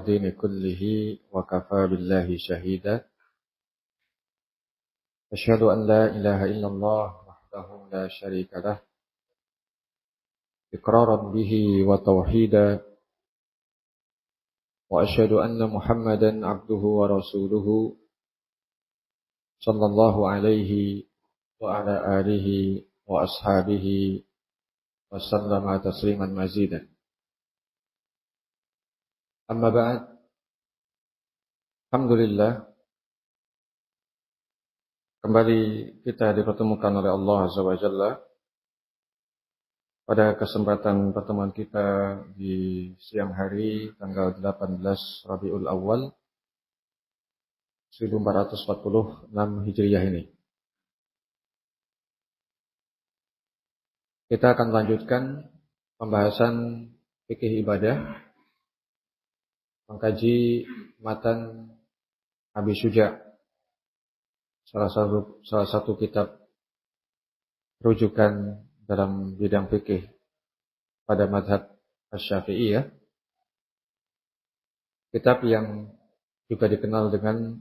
الدين كله وكفى بالله شهيدا أشهد أن لا إله إلا الله وحده لا شريك له إقرارا به وتوحيدا وأشهد أن محمدا عبده ورسوله صلى الله عليه وعلى آله وأصحابه وسلم تسليما مزيدا. Amma ba'd, alhamdulillah, kembali kita dipertemukan oleh Allah Azza wa Jalla pada kesempatan pertemuan kita di siang hari tanggal 18 Rabiul Awal 1446 Hijriah ini. Kita akan lanjutkan pembahasan fikih ibadah, mengkaji matan Abi Syuja', salah satu kitab rujukan dalam bidang fikih pada mazhab Asy-Syafi'iyah. Kitab yang juga dikenal dengan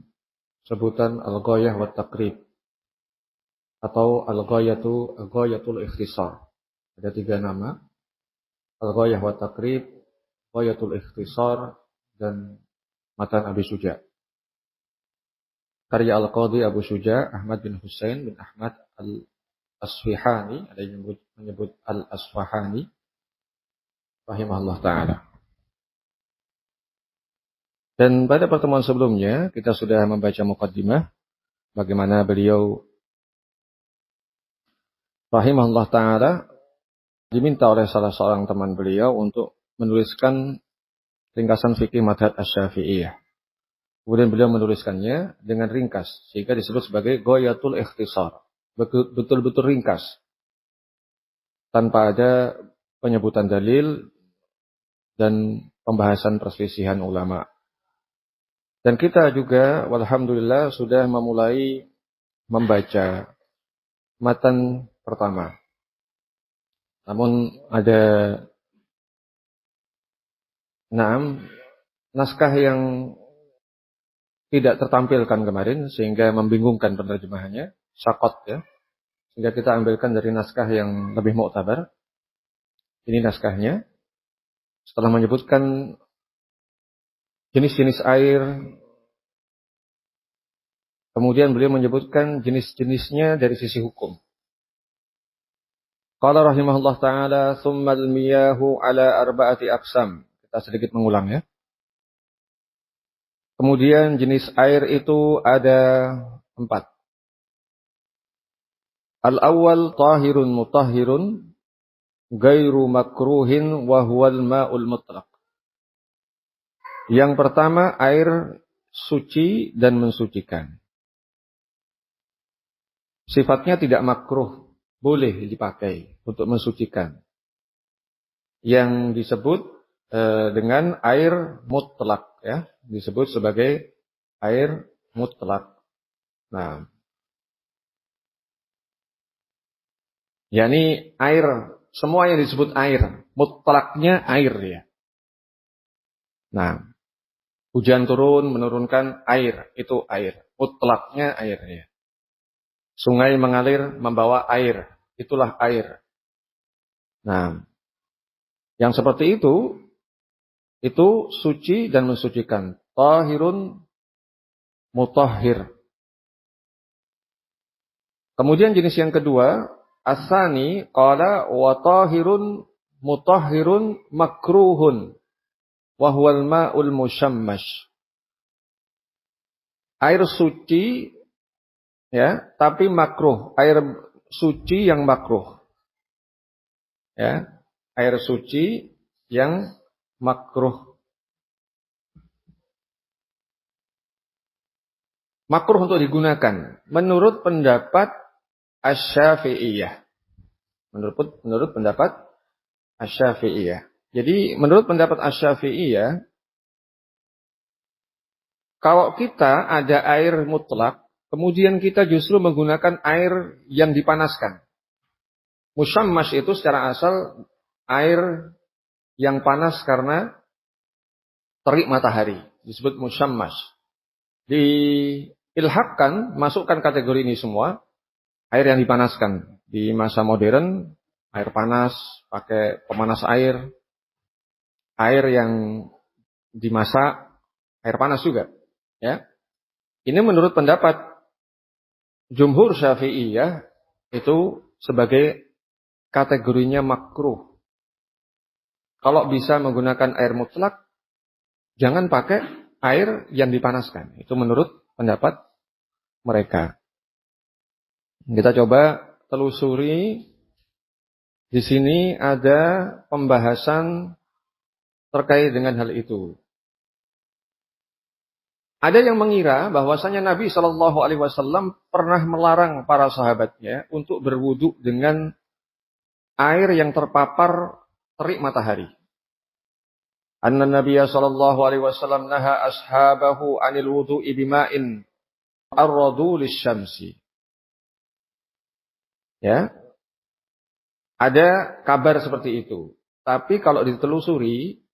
sebutan Al-Ghayah wa Taqrib atau Al-Ghayatul Ikhtisar. Ada 3 nama: Al-Ghayah wa Taqrib, Ghayatul Ikhtisar, dan matan Abi Syuja'. Karya Al-Qadhi Abu Syuja' Ahmad bin Husain bin Ahmad Al-Asfahani, ada yang menyebut Al-Asfahani, rahimahullah ta'ala. Dan pada pertemuan sebelumnya kita sudah membaca muqaddimah bagaimana beliau rahimahullah ta'ala diminta oleh salah seorang teman beliau untuk menuliskan ringkasan fikih mazhab Asy-Syafi'iyah. Kemudian beliau menuliskannya dengan ringkas sehingga disebut sebagai Ghayatul Ikhtisar. Betul-betul ringkas, tanpa ada penyebutan dalil dan pembahasan perselisihan ulama. Dan kita juga walhamdulillah sudah memulai membaca matan pertama. Namun ada naskah yang tidak tertampilkan kemarin sehingga membingungkan penerjemahannya, syaqat ya. Sehingga kita ambilkan dari naskah yang lebih mu'tabar. Ini naskahnya. Setelah menyebutkan jenis-jenis air, kemudian beliau menyebutkan jenis-jenisnya dari sisi hukum. Qala rahimahullah ta'ala, "Tsummal miyahu ala arba'ati aqsam." Kita sedikit mengulang ya. Kemudian jenis air itu ada 4. Al-awwal tahirun mutahhirun ghairu makruhin wa huwal ma'ul mutlaq. Yang pertama air suci dan mensucikan. Sifatnya tidak makruh, boleh dipakai untuk mensucikan. Yang disebut dengan air mutlak ya, disebut sebagai air mutlak. Nah, yakni air, semua yang disebut air, mutlaknya air ya. Nah, hujan turun menurunkan air, itu air, mutlaknya air ya. Sungai mengalir membawa air, itulah air. Nah, yang seperti itu suci dan mensucikan. Tahirun mutahhir. Kemudian jenis yang kedua, asani qala wa tahirun mutahhirun makruhun wa huwal ma'ul musyammash. Air suci ya, tapi makruh, air suci yang makruh. Ya, air suci yang makruh. Makruh untuk digunakan menurut pendapat Asy-Syafi'iyah. Menurut pendapat Asy-Syafi'iyah. Jadi menurut pendapat Asy-Syafi'iyah, kalau kita ada air mutlak, kemudian kita justru menggunakan air yang dipanaskan. Musyammash itu secara asal air yang panas karena terik matahari, disebut musyammas. Diilhaqkan, masukkan kategori ini semua, air yang dipanaskan. Di masa modern, air panas, pakai pemanas air yang dimasak, air panas juga. Ya. Ini menurut pendapat jumhur Syafi'iyah, itu sebagai kategorinya makruh. Kalau bisa menggunakan air mutlak, jangan pakai air yang dipanaskan. Itu menurut pendapat mereka. Kita coba telusuri. Di sini ada pembahasan terkait dengan hal itu. Ada yang mengira bahwasanya Nabi Shallallahu Alaihi Wasallam pernah melarang para sahabatnya untuk berwudu dengan air yang terpapar terik matahari. Anna Nabiya sallallahu alaihi wasallam naha ashabahu 'anil wudu'i bima'in arradu lisyamsi. Ya. Ada kabar seperti itu. Tapi kalau ditelusuri,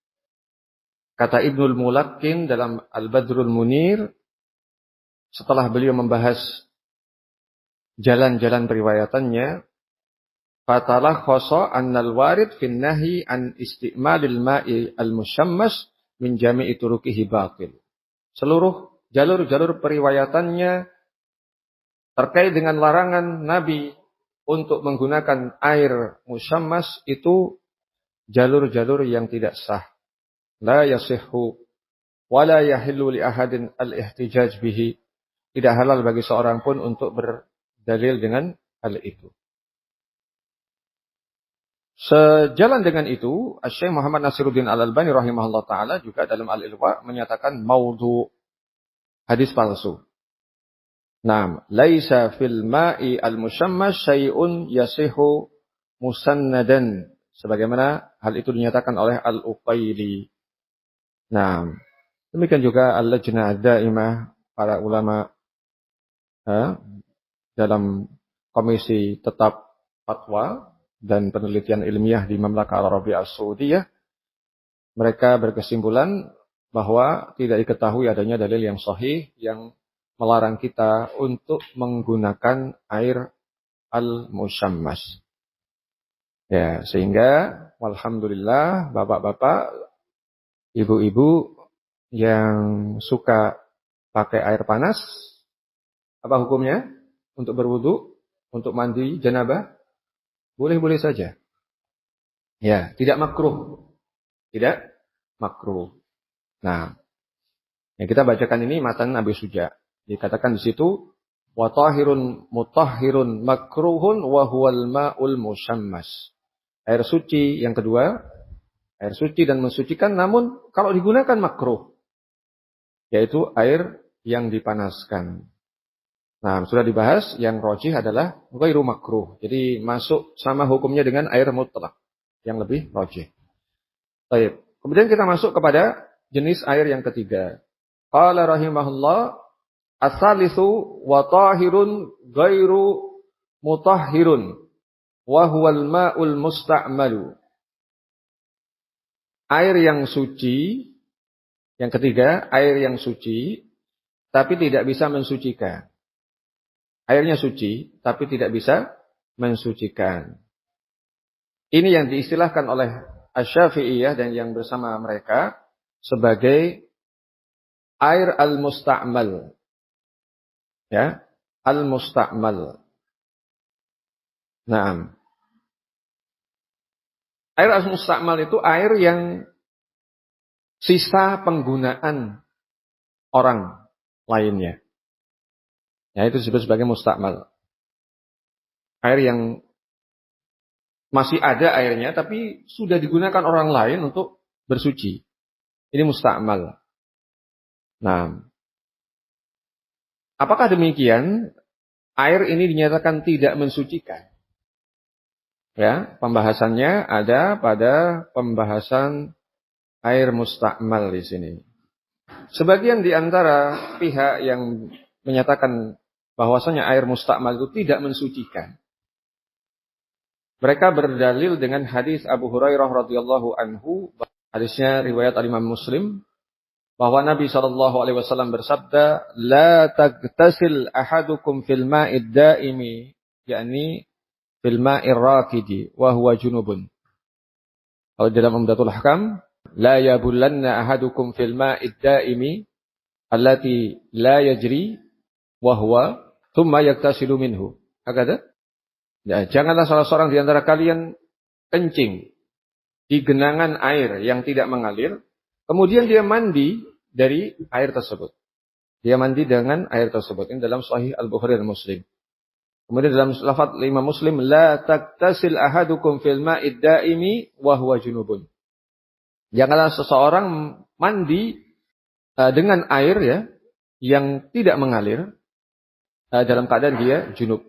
kata Ibnul Mulakkin dalam Al-Badrul Munir, setelah beliau membahas jalan-jalan periwayatannya, fatalah khosa annal warid fin nahi an isti'malil ma'i al-musyammas min jami'i turuqihi batil. Seluruh jalur-jalur periwayatannya terkait dengan larangan Nabi untuk menggunakan air musyammas itu jalur-jalur yang tidak sah. La yasihhu wa la yahillu li ahadin al-ihtijaj bihi. Tidak halal bagi seorang pun untuk berdalil dengan hal itu. Sejalan dengan itu, Syekh Muhammad Nasiruddin Al-Albani rahimahullah ta'ala juga dalam Al-Ilwa menyatakan maudhu, hadis palsu. Naam, laisa fil ma'i al-musyammas syai'un yasihu musannadan. Sebagaimana hal itu dinyatakan oleh Al-Uqaili. Naam, demikian juga Al-Lajnah Ad-Daimah, para ulama dalam komisi tetap fatwa dan penelitian ilmiah di Mamlakah Al-Arabiyah As-Saudiyah, mereka berkesimpulan bahwa tidak diketahui adanya dalil yang sahih yang melarang kita untuk menggunakan air al-musyammas. Ya, sehingga walhamdulillah bapak-bapak, ibu-ibu yang suka pakai air panas, apa hukumnya? Untuk berwudu, untuk mandi janabah? Boleh-boleh saja. Ya, tidak makruh. Tidak makruh. Nah, yang kita bacakan ini matan Abi Suja. Dikatakan di situ, wa tahirun mutahhirun makruhun wa huwal ma'ul musyammas. Air suci yang kedua, air suci dan mensucikan, namun kalau digunakan makruh, yaitu air yang dipanaskan. Nah, sudah dibahas, yang rajih adalah ghairu makruh. Jadi masuk sama hukumnya dengan air mutlak, yang lebih rajih. Baik. Kemudian kita masuk kepada jenis air yang ketiga. Qala rahimahullah, as-salisu wa tahirun ghairu mutahhirun wa huwal ma'ul musta'malu. Air yang suci, yang ketiga, air yang suci tapi tidak bisa mensucikan. Airnya suci, tapi tidak bisa mensucikan. Ini yang diistilahkan oleh Asy-Syafi'iyah dan yang bersama mereka sebagai air al-musta'mal. Ya, al-musta'mal. Naam. Air al-musta'mal itu air yang sisa penggunaan orang lainnya. Ya, itu disebut sebagai musta'mal. Air yang masih ada airnya, tapi sudah digunakan orang lain untuk bersuci. Ini musta'mal. Nah, apakah demikian? Air ini dinyatakan tidak mensucikan. Ya, pembahasannya ada pada pembahasan air musta'mal di sini. Sebagian di antara pihak yang menyatakan bahwasanya air musta'mal itu tidak mensucikan, mereka berdalil dengan hadis Abu Hurairah radhiyallahu anhu, hadisnya riwayat Imam Muslim, bahwa Nabi SAW bersabda, "La tagtasil ahadukum fil ma'id daimi," yakni fil ma'ir rakidi wa huwa junubun. Kalau dalam Umdatul Ahkam, "La yabullanna ahadukum fil ma'id daimi allati la yajri wa huwa thumma yaktasilu minhu." Hakada? Ya, janganlah salah seorang di antara kalian kencing di genangan air yang tidak mengalir, kemudian dia mandi dari air tersebut. Dia mandi dengan air tersebut. Ini dalam Sahih Al-Bukhari dan Muslim. Kemudian dalam lafaz Imam Muslim, la taktasil ahadukum fil ma'id daimi wa huwa junubun. Janganlah seseorang mandi dengan air ya yang tidak mengalir dalam keadaan dia junub.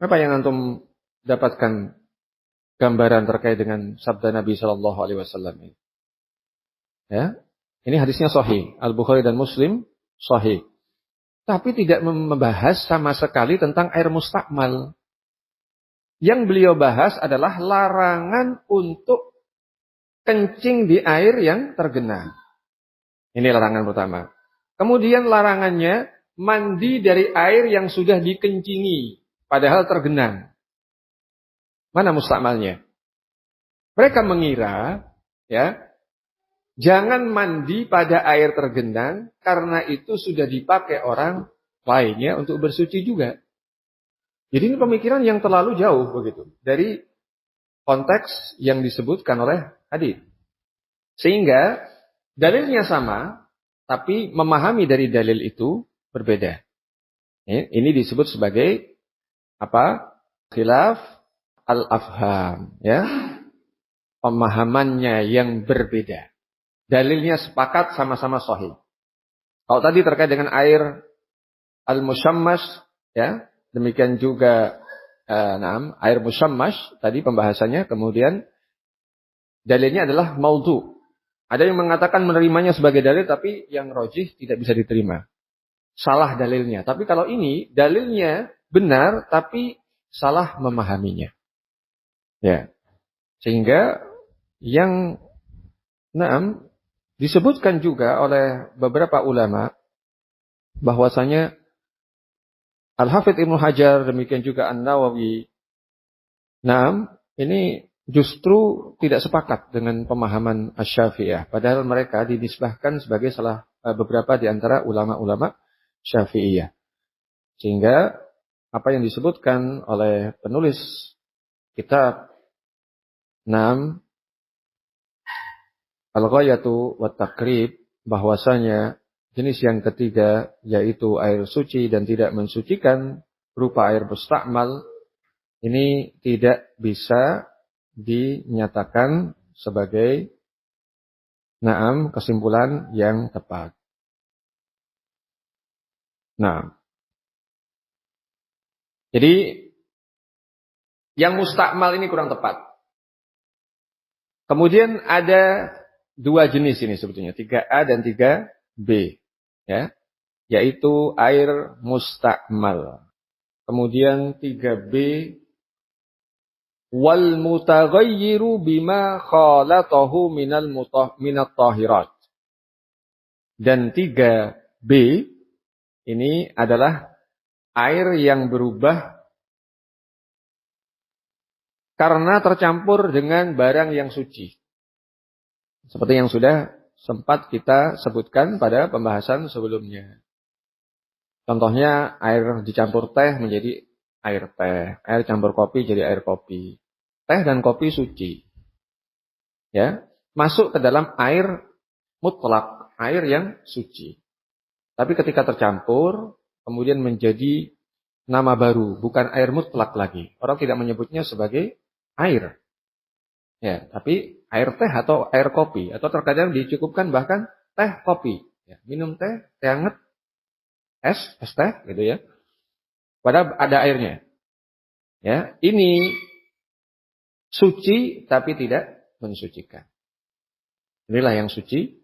Apa yang antum dapatkan gambaran terkait dengan sabda Nabi sallallahu alaihi wasallam ini? Ya. Ini hadisnya sahih, Al-Bukhari dan Muslim sahih. Tapi tidak membahas sama sekali tentang air mustakmal. Yang beliau bahas adalah larangan untuk kencing di air yang tergenang. Ini larangan pertama. Kemudian larangannya mandi dari air yang sudah dikencingi, padahal tergenang. Mana mustakmalnya? Mereka mengira, ya, jangan mandi pada air tergenang karena itu sudah dipakai orang lainnya untuk bersuci juga. Jadi ini pemikiran yang terlalu jauh begitu dari konteks yang disebutkan oleh hadis. Sehingga dalilnya sama, tapi memahami dari dalil itu berbeda. Ini disebut sebagai apa? Khilaf al-afham, ya. Pemahamannya yang berbeda. Dalilnya sepakat sama-sama sahih. Kalau tadi terkait dengan air al-musyammas, ya, demikian juga air musyammas tadi pembahasannya, kemudian dalilnya adalah maudhu. Ada yang mengatakan menerimanya sebagai dalil, tapi yang rajih tidak bisa diterima. Salah dalilnya. Tapi kalau ini dalilnya benar, tapi salah memahaminya. Ya, sehingga yang disebutkan juga oleh beberapa ulama bahwasanya Al-Hafidz Ibnu Hajar demikian juga An-Nawawi ini justru tidak sepakat dengan pemahaman Asy-Syafi'iyah, padahal mereka dinisbahkan sebagai salah beberapa di antara ulama-ulama Syafi'iyah. Sehingga apa yang disebutkan oleh penulis kitab Al-Ghayatu wa Taqrib, bahwasanya jenis yang ketiga yaitu air suci dan tidak mensucikan berupa air mustakmal, ini tidak bisa dinyatakan sebagai kesimpulan yang tepat. Jadi yang mustakmal ini kurang tepat. Kemudian ada dua jenis ini sebetulnya, 3A dan 3B, ya, yaitu air mustakmal. Kemudian 3B, wal mutaghayyiru bima khalatahu minat tahirat. Dan 3B ini adalah air yang berubah karena tercampur dengan barang yang suci. Seperti yang sudah sempat kita sebutkan pada pembahasan sebelumnya. Contohnya air dicampur teh menjadi air teh. Air campur kopi jadi air kopi. Teh dan kopi suci. Ya, masuk ke dalam air mutlak, air yang suci. Tapi ketika tercampur, kemudian menjadi nama baru, bukan air mutlak lagi. Orang tidak menyebutnya sebagai air. Ya, tapi air teh atau air kopi, atau terkadang dicukupkan bahkan teh kopi. Ya, minum teh hangat, es teh gitu ya. Padahal ada airnya. Ya, ini suci tapi tidak mensucikan. Inilah yang suci.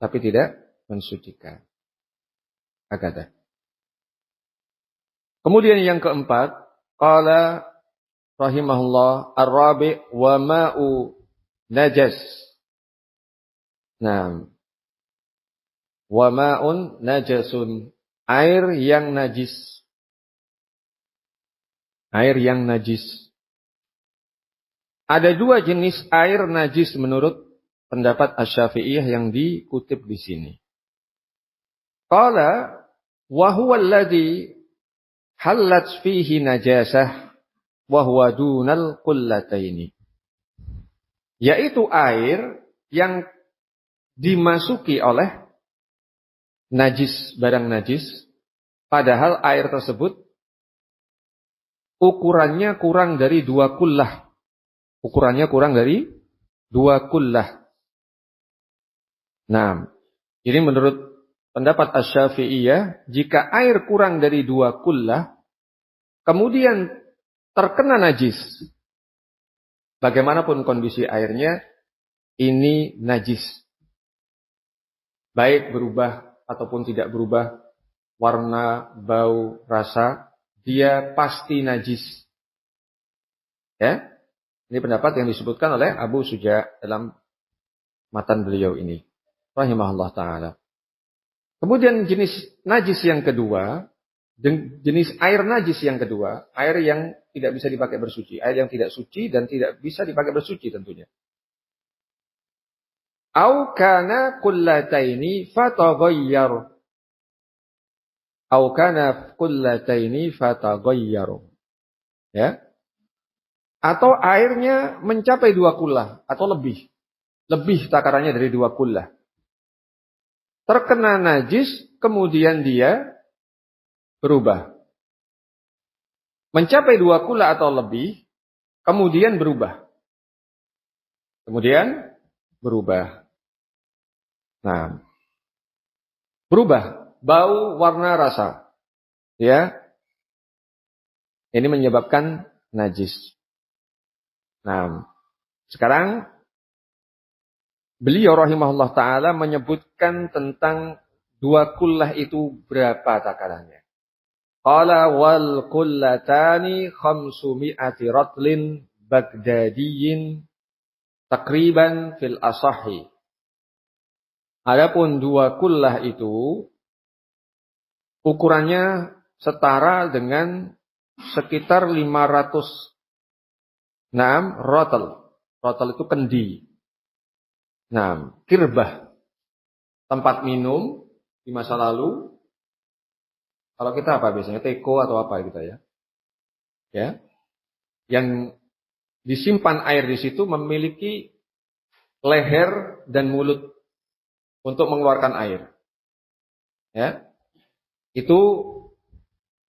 Tapi tidak mensucikan. Agadah. Kemudian yang keempat, qala rahimahullah ar-rabi' wa ma'u najas Nah, wa ma'un najasun, air yang najis. Air yang najis. Ada dua jenis air najis menurut pendapat Asy-Syafi'iyah yang dikutip di sini. Qala wa huwa alladhi halat fihi najasah wa huwa dunal qullataini. Yaitu air yang dimasuki oleh najis, barang najis, padahal air tersebut ukurannya kurang dari 2 kullah. Ukurannya kurang dari 2 kullah. Nah, ini menurut pendapat Asy-Syafi'iyah, jika air kurang dari 2 kullah, kemudian terkena najis, bagaimanapun kondisi airnya, ini najis. Baik berubah ataupun tidak berubah, warna, bau, rasa, dia pasti najis. Ya, ini pendapat yang disebutkan oleh Abu Suja dalam matan beliau ini, rahimahullah ta'ala. Kemudian jenis najis yang kedua, jenis air najis yang kedua, air yang tidak bisa dipakai bersuci, air yang tidak suci dan tidak bisa dipakai bersuci tentunya. Au kana qullataini fataghayyar. Au kana qullataini fataghayyar. Ya. Atau airnya mencapai 2 kullah atau lebih. Lebih takarannya dari 2 kullah. Terkena najis, kemudian dia berubah. Mencapai 2 kullah atau lebih, kemudian berubah. Kemudian berubah. Nah, berubah. Bau, warna, rasa. Ya. Ini menyebabkan najis. Nah, sekarang beliau rahimahullah ta'ala menyebutkan tentang 2 kullah itu berapa takarannya. Qala wal kullatani 500 ratlin bagdadiyin takriban fil asahi. Adapun 2 kullah itu ukurannya setara dengan sekitar 500 rotel. Rotel itu kendi. Kirbah. Tempat minum di masa lalu. Kalau kita apa biasanya? Teko atau apa gitu ya. Ya. Yang disimpan air di situ memiliki leher dan mulut untuk mengeluarkan air. Ya. Itu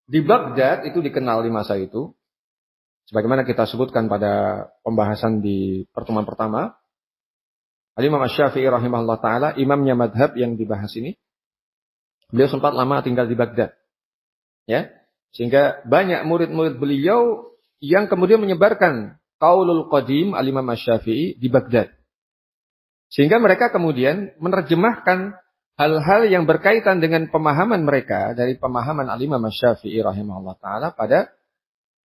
di Baghdad itu dikenal di masa itu. Sebagaimana kita sebutkan pada pembahasan di pertemuan pertama, Al-Imam Asy-Syafi'i rahimahullah ta'ala, imamnya madhab yang dibahas ini, beliau sempat lama tinggal di Baghdad. Ya, sehingga banyak murid-murid beliau yang kemudian menyebarkan qaulul qadim Al-Imam Asy-Syafi'i di Baghdad. Sehingga mereka kemudian menerjemahkan hal-hal yang berkaitan dengan pemahaman mereka dari pemahaman Al-Imam Asy-Syafi'i rahimahullah ta'ala pada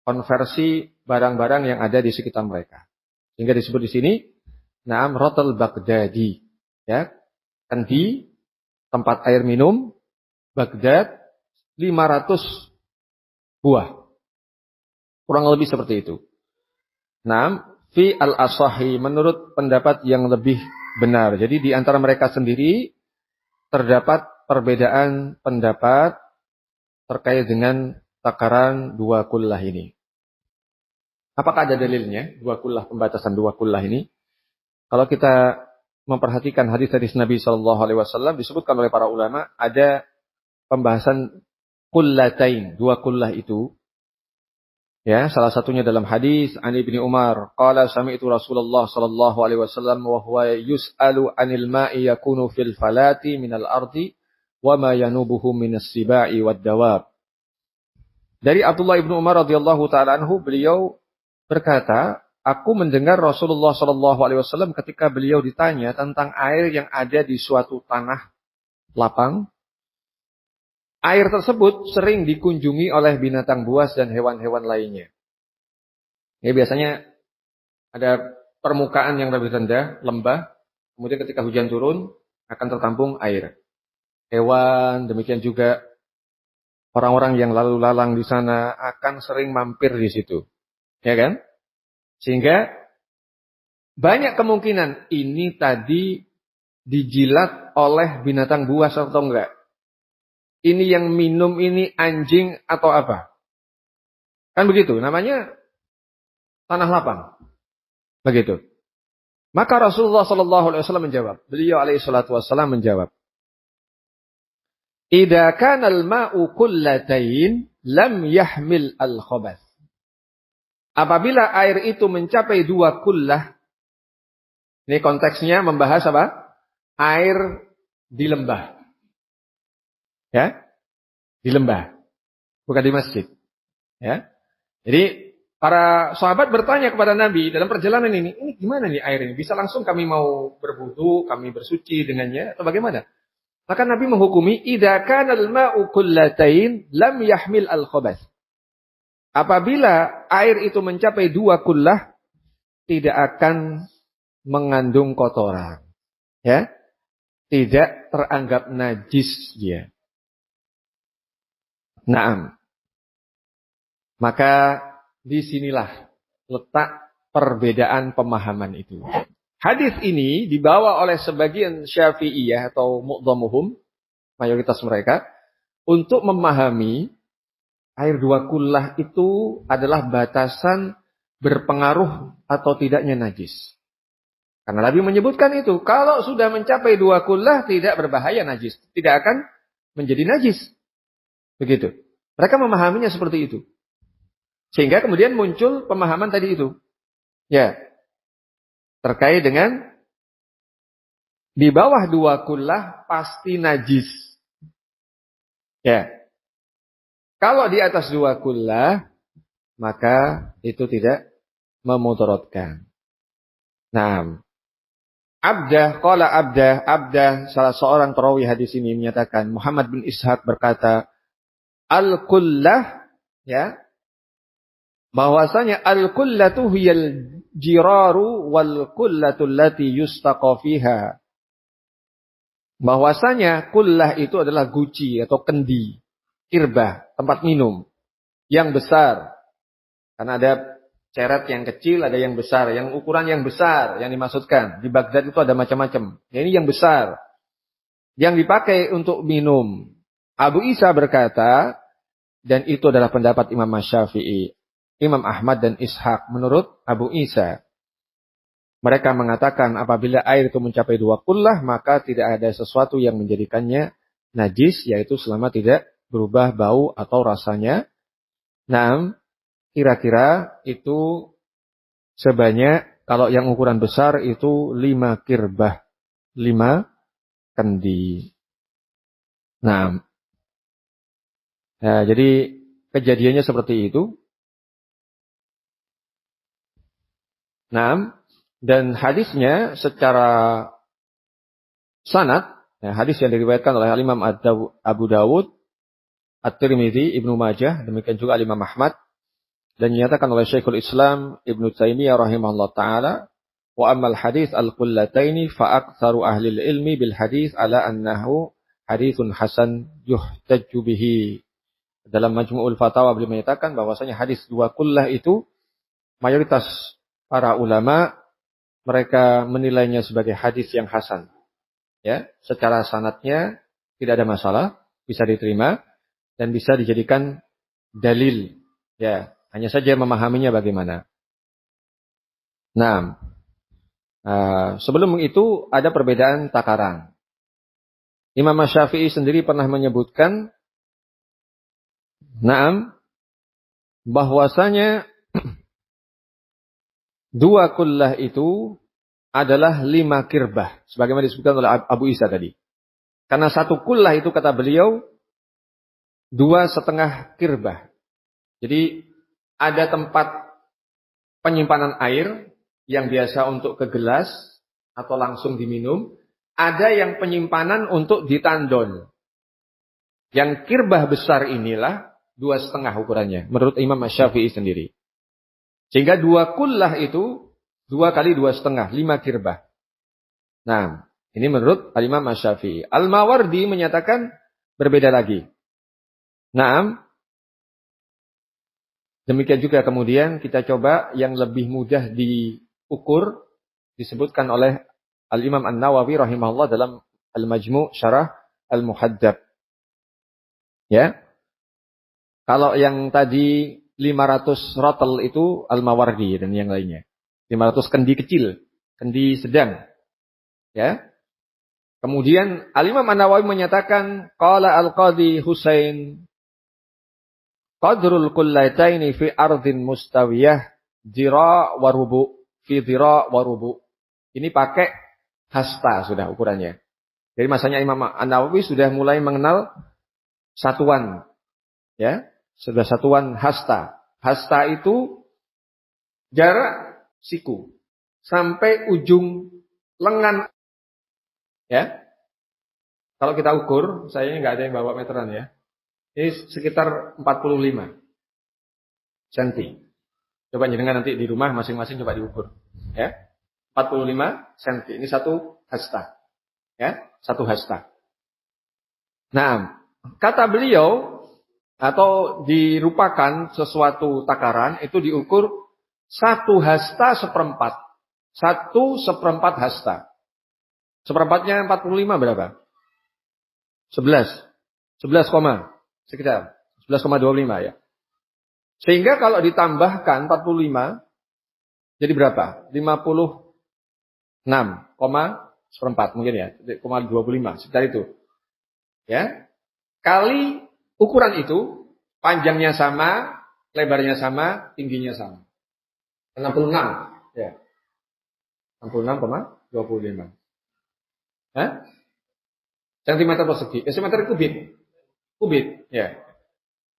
konversi barang-barang yang ada di sekitar mereka. Sehingga disebut di sini, rotal Baghdadi. Ya, kendi, tempat air minum, Baghdad, 500 buah. Kurang lebih seperti itu. Fi al-asahi, menurut pendapat yang lebih benar. Jadi di antara mereka sendiri, terdapat perbedaan pendapat terkait dengan takaran 2 kullah ini. Apakah ada dalilnya? 2 kullah, pembatasan 2 kullah ini. Kalau kita memperhatikan hadis-hadis Nabi SAW disebutkan oleh para ulama, ada pembahasan kullatain, 2 kullah itu. Ya, salah satunya dalam hadis an Ibnu Umar, qala sami'tu Rasulullah sallallahu alaihi wasallam wa huwa yus'alu 'anil ma'i yakunu fil falati minal ardi wa ma yanubuhu minas sibai wad dawab. Dari Abdullah Ibnu Umar radhiyallahu taala anhu, beliau berkata, aku mendengar Rasulullah sallallahu alaihi wasallam ketika beliau ditanya tentang air yang ada di suatu tanah lapang. Air tersebut sering dikunjungi oleh binatang buas dan hewan-hewan lainnya. Ya, biasanya ada permukaan yang lebih rendah, lembah. Kemudian ketika hujan turun, akan tertampung air. Hewan, demikian juga orang-orang yang lalu lalang di sana akan sering mampir di situ. Ya kan? Sehingga banyak kemungkinan ini tadi dijilat oleh binatang buas atau enggak. Ini yang minum ini anjing atau apa. Kan begitu, namanya tanah lapang. Begitu. Maka Rasulullah SAW menjawab. Beliau SAW menjawab. Idza kana al-ma'u kullatain lam yahmil al-khabath. Apabila air itu mencapai 2 kullah, ini konteksnya membahas apa? Air di lembah. Ya? Di lembah. Bukan di masjid. Ya? Jadi para sahabat bertanya kepada Nabi dalam perjalanan ini gimana nih air ini? Bisa langsung kami mau berwudu, kami bersuci dengannya atau bagaimana? Maka Nabi menghukumi idza kana al-ma'u kullatain lam yahmil al-khabath. Apabila air itu mencapai 2 kullah tidak akan mengandung kotoran. Ya? Tidak teranggap najis dia. Naam. Maka disinilah letak perbedaan pemahaman itu. Hadis ini dibawa oleh sebagian Syafi'iyah atau mu'dhamuhum, mayoritas mereka, untuk memahami air 2 kullah itu adalah batasan berpengaruh atau tidaknya najis. Karena Nabi menyebutkan itu, kalau sudah mencapai 2 kullah tidak berbahaya najis, tidak akan menjadi najis. Begitu. Mereka memahaminya seperti itu. Sehingga kemudian muncul pemahaman tadi itu. Ya. Terkait dengan di bawah 2 kullah pasti najis. Ya. Kalau di atas 2 kullah maka itu tidak memudaratkan. Nah, Abdah salah seorang perawi hadis ini menyatakan Muhammad bin Ishaq berkata al-kullah ya bahwasanya al-kullatu hiyal jiraru wal kullatu allati yustaqa fiha. Bahwasanya kullah itu adalah guci atau kendi, kirbah, tempat minum yang besar. Karena ada ceret yang kecil, ada yang besar, yang ukuran yang besar yang dimaksudkan. Di Baghdad itu ada macam-macam. Ini yang besar yang dipakai untuk minum. Abu Isa berkata, dan itu adalah pendapat Imam Syafi'i, Imam Ahmad dan Ishaq. Menurut Abu Isa, mereka mengatakan apabila air itu mencapai 2 kullah, maka tidak ada sesuatu yang menjadikannya najis, yaitu selama tidak berubah bau atau rasanya. Nah, kira-kira itu sebanyak, kalau yang ukuran besar itu 5 kirbah, 5 kendi. Nah, jadi kejadiannya seperti itu. Nah, dan hadisnya secara sanad, hadis yang diriwayatkan oleh Imam Abu Dawud, At-Tirmidzi, Ibnu Majah, demikian juga Imam Ahmad, dan dinyatakan oleh Syekhul Islam Ibnu Taimiyah rahimahullah taala, wa ammal hadis al-qullataini fa aktsaru ahli ilmi bil hadis ala annahu haditsun hasan yuhtajju bihi. Dalam Majmu'ul Fatawa beliau menyatakan bahwasanya hadis 2 kullah itu mayoritas para ulama mereka menilainya sebagai hadis yang hasan. Ya, secara sanadnya tidak ada masalah, bisa diterima dan bisa dijadikan dalil. Ya, hanya saja memahaminya bagaimana. Nah, sebelum itu ada perbedaan takaran. Imam Syafi'i sendiri pernah menyebutkan, bahwasanya 2 kullah itu adalah 5 kirbah. Sebagaimana disebutkan oleh Abu Isa tadi. Karena 1 kullah itu kata beliau 2,5 kirbah. Jadi ada tempat penyimpanan air yang biasa untuk ke gelas atau langsung diminum. Ada yang penyimpanan untuk ditandon. Yang kirbah besar inilah 2,5 ukurannya. Menurut Imam Syafi'i sendiri. Sehingga 2 kullah itu 2 kali 2,5, 5 kirbah. Nah, Ini menurut Al-Imam Asy-Syafi'i. Al-Mawardi menyatakan berbeda lagi. Naam. Demikian juga kemudian kita coba yang lebih mudah diukur disebutkan oleh Al-Imam An-Nawawi rahimahullah dalam Al-Majmu' Syarah Al-Muhaddab. Ya. Kalau yang tadi 500 rotel itu Al-Mawardi dan yang lainnya. 500 kendi kecil, kendi sedang. Ya. Kemudian Al-Imam An-Nawawi menyatakan qala Al-Qadhi Husain qadrul kullataini fi ardin mustawiyah dira wa rubu fi dira wa rubu. Ini pakai hasta sudah ukurannya. Jadi masanya Imam An-Nawawi sudah mulai mengenal satuan. Ya, sudah satuan hasta. Hasta itu jarak siku sampai ujung lengan. Ya. Kalau kita ukur, saya ini nggak ada yang bawa meteran ya. Ini sekitar 45 cm. Coba jenengan nanti di rumah masing-masing coba diukur. Ya. 45 cm. Ini satu hasta. Ya, satu hasta. Nah, kata beliau atau dirupakan sesuatu takaran itu diukur 1 hasta seperempat. 1/4 hasta. Seperempatnya 45 berapa? 11. 11, sekitar 11,25 ya. Sehingga kalau ditambahkan 45 jadi berapa? 56,4 mungkin ya, 0,25 sekitar itu. Ya. Kali ukuran itu panjangnya sama, lebarnya sama, tingginya sama. 66 ya. 66,25. Hah? Sentimeter persegi. Sentimeter kubik. Kubik, ya.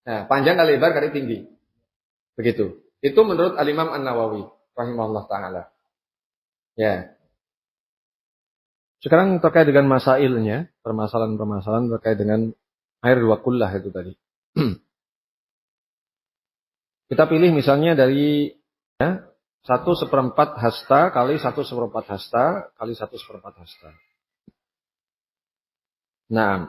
Nah, panjang kali lebar kali tinggi. Begitu. Itu menurut Al-Imam An-Nawawi rahimahullah taala. Ya. Sekarang terkait dengan masailnya, permasalahan-permasalahan terkait dengan air dua kullah itu tadi. Kita pilih misalnya dari ya, 1/4 hasta kali 1/4 hasta kali 1/4 hasta. Nah,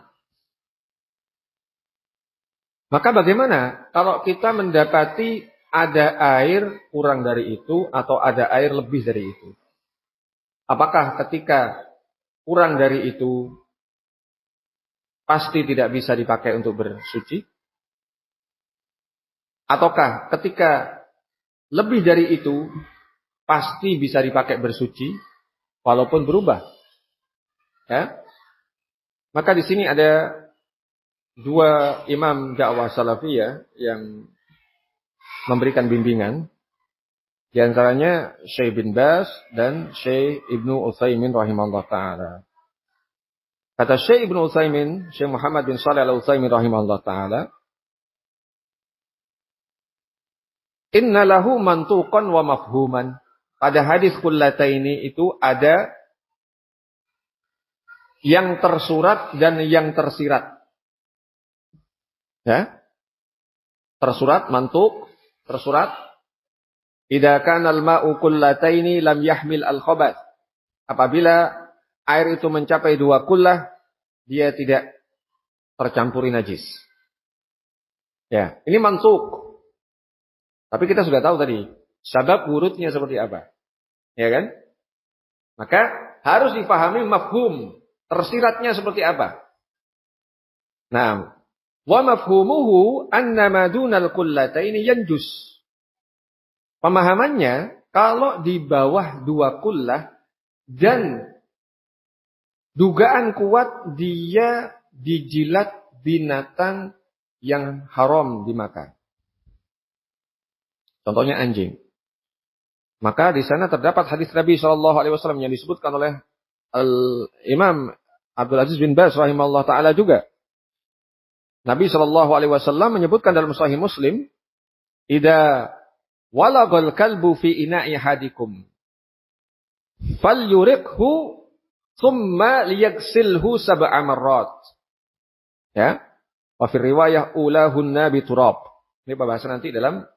maka bagaimana kalau kita mendapati ada air kurang dari itu atau ada air lebih dari itu? Apakah ketika kurang dari itu pasti tidak bisa dipakai untuk bersuci? Ataukah ketika lebih dari itu pasti bisa dipakai bersuci walaupun berubah? Ya. Maka di sini ada 2 imam dakwah salafiyah yang memberikan bimbingan. Di antaranya Syekh bin Baz dan Syekh Ibnu Utsaimin rahimahullah taala. Kata Syekh Ibnu Utsaimin, Syekh Muhammad bin Shalih Al-Utsaimin rahimahullah taala, "Inna lahu mantuqan wa mafhuman." Pada hadis kullataini itu ada yang tersurat dan yang tersirat. Ya? Tersurat, mantuq, tersurat. Idza kana al-ma'u kullataini lam yahmil al-khabath. Apabila air itu mencapai 2 kullah, dia tidak tercampuri najis. Ya, ini mantuq. Tapi kita sudah tahu tadi, sebab wurudnya seperti apa. Ya kan? Maka harus dipahami mafhum, tersiratnya seperti apa. Nah, wa mafhumuhu anna ma dunal kullataini yanjus. Pemahamannya, kalau di bawah 2 kullah dan dugaan kuat dia dijilat binatang yang haram dimakan. Contohnya anjing. Maka di sana terdapat hadis Nabi SAW yang disebutkan oleh Imam Abdul Aziz bin Baz rahimahullah taala juga. Nabi SAW menyebutkan dalam Sahih Muslim, "Idza walagal kalbu fi ina'i hadikum, falyuriqhu thumma liyaghsilhu 7 marrat." Ya. Wa fi riwayah ulahunna bi turab. Ini pembahasan nanti dalam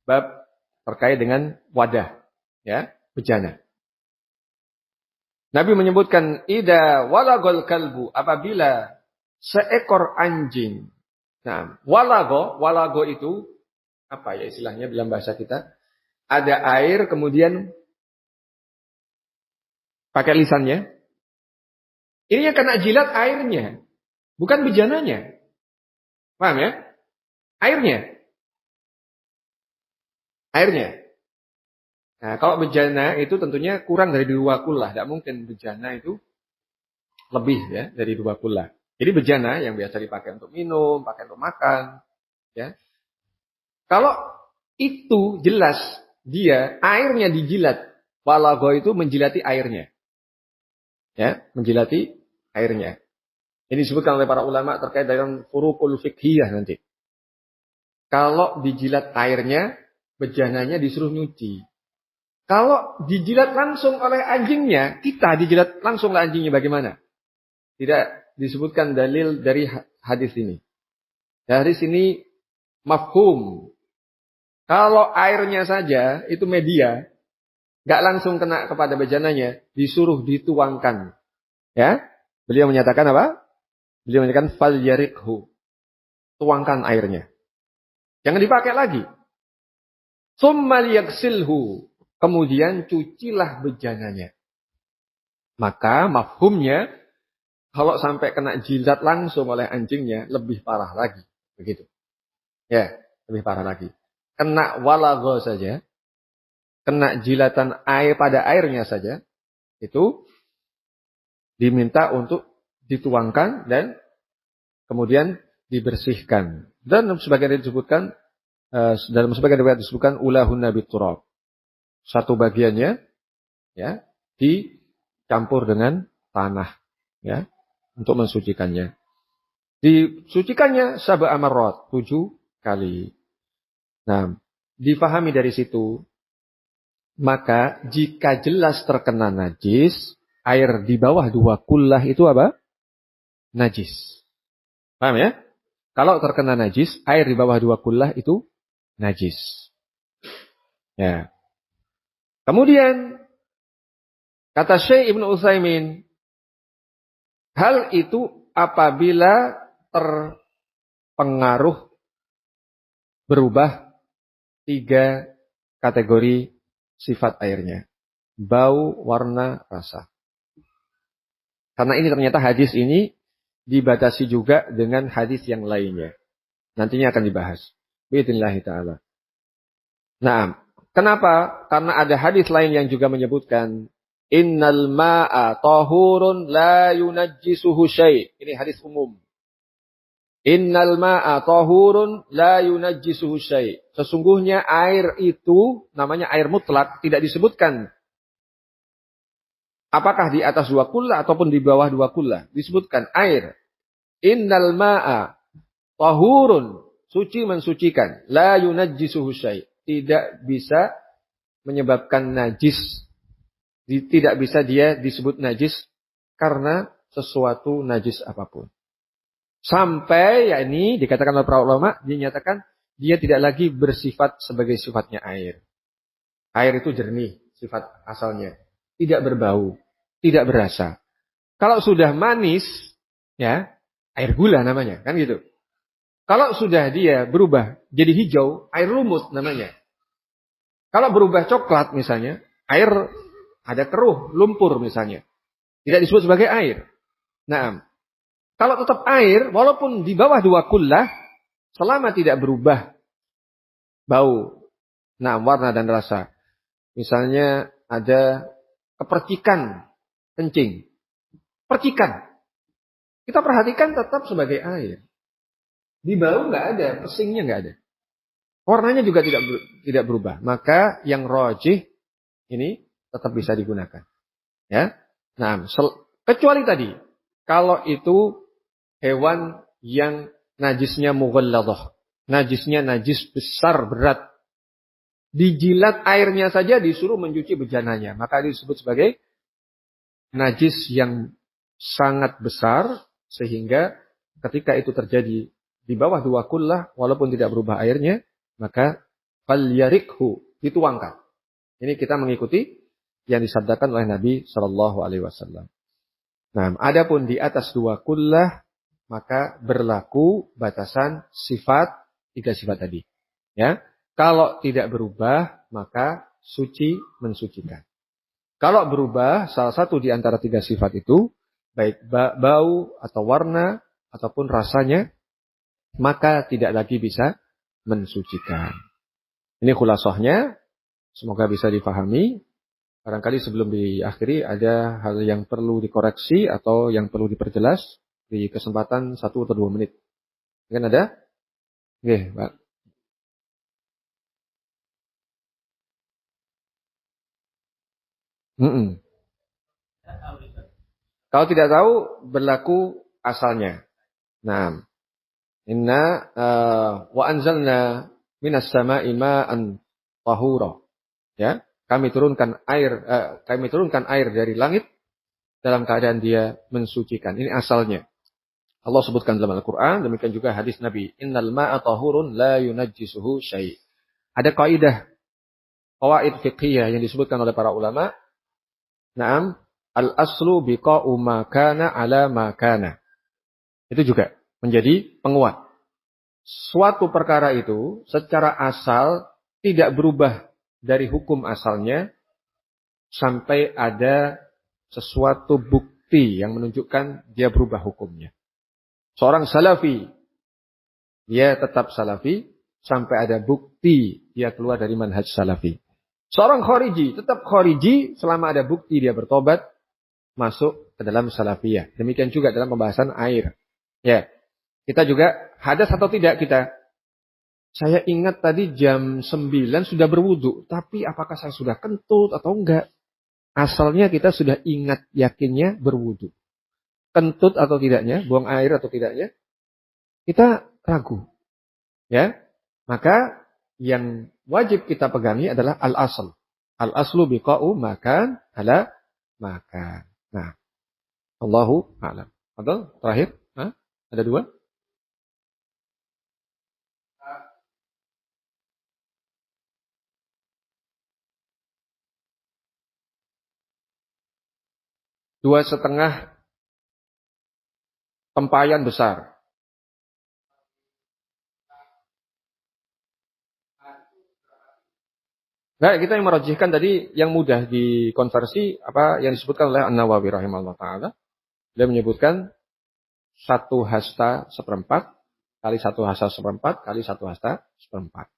bab terkait dengan wadah, ya, bejana. Nabi menyebutkan ida walagol kalbu, apabila seekor anjing. Nah, walago itu apa ya istilahnya dalam bahasa kita? Ada air kemudian pakai lisannya. Ini yang kena jilat airnya, bukan bejananya. Paham ya? Airnya. Nah, kalau bejana itu tentunya kurang dari 2 kullah. Tidak mungkin bejana itu lebih ya dari 2 kullah. Jadi bejana yang biasa dipakai untuk minum, pakai untuk makan. Ya. Kalau itu jelas dia airnya dijilat. Walago itu menjilati airnya. Ya, menjilati airnya. Ini disebutkan oleh para ulama terkait dengan furuqul fiqhiyah nanti. Kalau dijilat airnya, bejananya disuruh nyuci. Kalau dijilat langsung oleh anjingnya, kita dijilat langsung oleh anjingnya bagaimana? Tidak disebutkan dalil dari hadis ini. Dari sini mafhum. Kalau airnya saja itu media, nggak langsung kena kepada bejananya, disuruh dituangkan. Ya, beliau menyatakan apa? Beliau menyatakan fal yarikhu. Tuangkan airnya. Jangan dipakai lagi. Tsumma liyagsilhu. Kemudian cucilah bejananya. Maka mafhumnya, kalau sampai kena jilat langsung oleh anjingnya, lebih parah lagi. Begitu. Ya, lebih parah lagi. Kena walago saja, kena jilatan air pada airnya saja, itu diminta untuk dituangkan dan kemudian dibersihkan. Dan sebagian disebutkan, dalam sebagian riwayat disebutkan ulahun nabi turab. Satu bagiannya ya dicampur dengan tanah ya untuk mensucikannya. Disucikannya sab'a marrat, 7 kali. Nah, difahami dari situ, maka jika jelas terkena najis, air di bawah 2 kullah itu apa? Najis. Paham ya? Kalau terkena najis, air di bawah 2 kullah itu najis. Ya. Kemudian kata Syekh Ibnu Utsaimin, hal itu apabila terpengaruh berubah 3 kategori sifat airnya. Bau, warna, rasa. Karena ini ternyata hadis ini dibatasi juga dengan hadis yang lainnya. Nantinya akan dibahas. Bi'idznillah ta'ala. Nah, kenapa? Karena ada hadis lain yang juga menyebutkan innal ma'a tahurun la yunajjisuhu syai'. Ini hadis umum. Innal ma'a tahurun la yunajjisuhu syai'. Sesungguhnya air itu namanya air mutlak, tidak disebutkan apakah di atas 2 kullah ataupun di bawah 2 kullah. Disebutkan air. Innal ma'a tahurun, suci mensucikan, la yunajjisuhu syai'. Tidak bisa menyebabkan najis. Tidak bisa dia disebut najis karena sesuatu najis apapun. Sampai ya ini dikatakan oleh para ulama, dinyatakan dia tidak lagi bersifat sebagai sifatnya air. Air itu jernih sifat asalnya, tidak berbau, tidak berasa. Kalau sudah manis, ya air gula namanya, kan gitu. Kalau sudah dia berubah jadi hijau, air lumut namanya. Kalau berubah coklat misalnya, air ada keruh, lumpur misalnya. Tidak disebut sebagai air. Nah, kalau tetap air, walaupun di bawah 2 kullah, selama tidak berubah bau, nah warna dan rasa. Misalnya ada kepercikan kencing. Percikan. Kita perhatikan tetap sebagai air. Di bau nggak ada, pesingnya nggak ada. Warnanya juga tidak berubah. Maka yang rajih ini tetap bisa digunakan. Ya. Nah, kecuali tadi kalau itu hewan yang najisnya mughalladah. Najisnya najis besar berat. Dijilat airnya saja disuruh mencuci bejananya. Maka disebut sebagai najis yang sangat besar sehingga ketika itu terjadi di bawah 2 kullah walaupun tidak berubah airnya, maka falyarikhu, dituangkan. Ini kita mengikuti yang disabdakan oleh Nabi Shallallahu Alaihi Wasallam. Nah, adapun di atas 2 kullah maka berlaku batasan sifat 3 sifat tadi. Ya, kalau tidak berubah maka suci mensucikan. Kalau berubah salah satu di antara 3 sifat itu, baik bau atau warna ataupun rasanya, maka tidak lagi bisa mensucikan. Ini khulasahnya, semoga bisa difahami. Barangkali sebelum diakhiri ada hal yang perlu dikoreksi atau yang perlu diperjelas di kesempatan 1 atau 2 menit. Mungkin ada? Oke, Pak. Kalau tidak tahu, berlaku asalnya. Nah, inna wa anzalna minas sama'i ma'an tahura. Ya, kami turunkan air dari langit dalam keadaan dia mensucikan. Ini asalnya. Allah sebutkan dalam Al-Quran, demikian juga hadis Nabi. Innal ma'a tahurun la yunajjisuhu syai'. Ada kaidah, qawaid fiqhiyah yang disebutkan oleh para ulama. Naam, al-aslu biqa'u ma kana ala ma kana. Itu juga menjadi penguat. Suatu perkara itu secara asal tidak berubah dari hukum asalnya sampai ada sesuatu bukti yang menunjukkan dia berubah hukumnya. Seorang salafi, dia tetap salafi sampai ada bukti dia keluar dari manhaj salafi. Seorang khariji, tetap khariji selama ada bukti dia bertobat masuk ke dalam salafiyah. Demikian juga dalam pembahasan air. Ya, kita juga hadas atau tidak kita. Saya ingat tadi jam 9 sudah berwudu, tapi apakah saya sudah kentut atau enggak? Asalnya kita sudah ingat yakinnya berwudu. Kentut atau tidaknya, buang air atau tidaknya, kita ragu. Ya, maka yang wajib kita pegangi adalah al-asl. Al-aslu biqa'u makan ala makan. Nah, Allahu a'lam. Atau terakhir, ada 2? Dua setengah tempayan besar. Nah, kita yang merajihkan tadi yang mudah dikonversi apa yang disebutkan oleh An-Nawawi rahimahullah taala. Dia menyebutkan 1 hasta seperempat kali 1 hasta seperempat kali 1 hasta seperempat.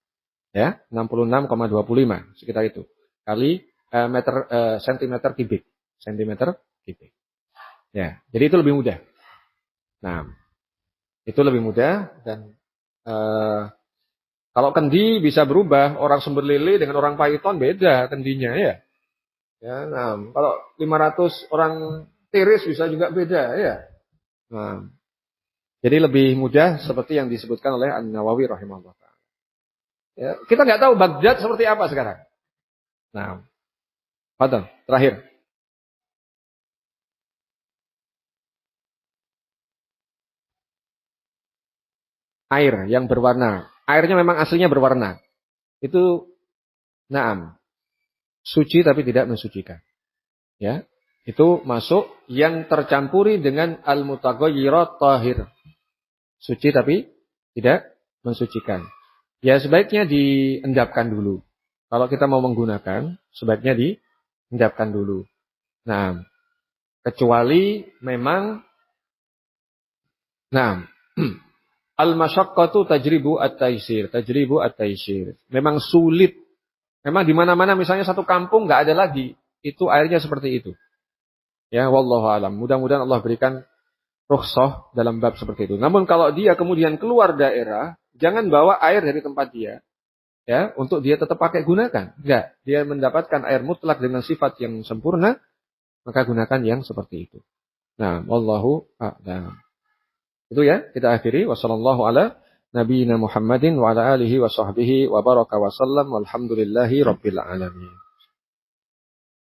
Ya, 66,25 sekitar itu. Kali sentimeter kubik. Sentimeter kubik. Ya, jadi itu lebih mudah. Nah, itu lebih mudah dan kalau kendi bisa berubah, orang Sumber Lele dengan orang Paiton beda kendinya ya. Ya, nah, kalau 500 orang Tiris bisa juga beda ya. Nah, jadi lebih mudah seperti yang disebutkan oleh An-Nawawi rahimahullah. Ya, kita nggak tahu Baghdad seperti apa sekarang. Nah, Fadal, terakhir. Air yang berwarna. Airnya memang aslinya berwarna. Itu naam. Suci tapi tidak mensucikan. Ya. Itu masuk yang tercampuri dengan al-mutaghayyirat tahir. Suci tapi tidak mensucikan. Ya sebaiknya diendapkan dulu. Kalau kita mau menggunakan, sebaiknya diendapkan dulu. Nah, kecuali memang al-masyaqqatu tajribu at-taysir, Memang sulit. Memang di mana-mana misalnya satu kampung nggak ada lagi, itu airnya seperti itu. Ya, wallahu alam. Mudah-mudahan Allah berikan rukhsah dalam bab seperti itu. Namun kalau dia kemudian keluar daerah, jangan bawa air dari tempat dia, ya, untuk dia tetap pakai gunakan. Enggak, dia mendapatkan air mutlak dengan sifat yang sempurna, maka gunakan yang seperti itu. Nah, wallahu a'lam. Itu ya, kita akhiri. Wassallallahu ala nabiyyina Muhammadin wa ala alihi wa sahbihi wa baraka wa sallam walhamdulillahi rabbil alamin.